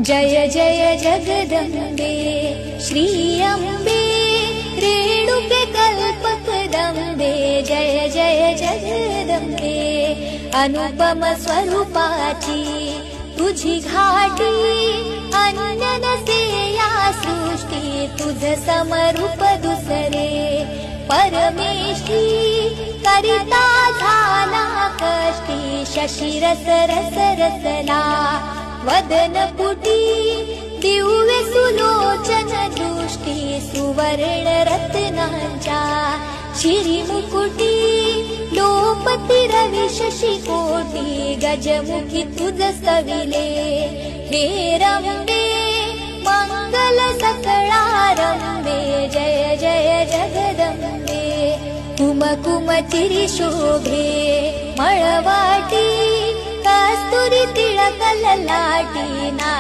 जय जय जगदम्बे श्री अम्बे रेणुके कल्पकदम्बे जय जय जगदम्बे अनुपम स्वरूपाची तुझी घाटी अन्य नसे या सृष्टी तुझ समरूप दुसरे परमेष्ठी करिता झाला कष्टी शशिरस रस रसला वदन पुटी दिव्य सुलोचन दृष्टी सुवर्ण रत्नांच्या शिरी मुकुटी लोपती रवि शशी कोटी गजमुखी तुझ स्तविले हे रंबे मंगल सकळारंबे जय जय जगदम्बे कुमकुम चिरी शोभे मळवाटी कस्तुरी तिळक ललाटी ना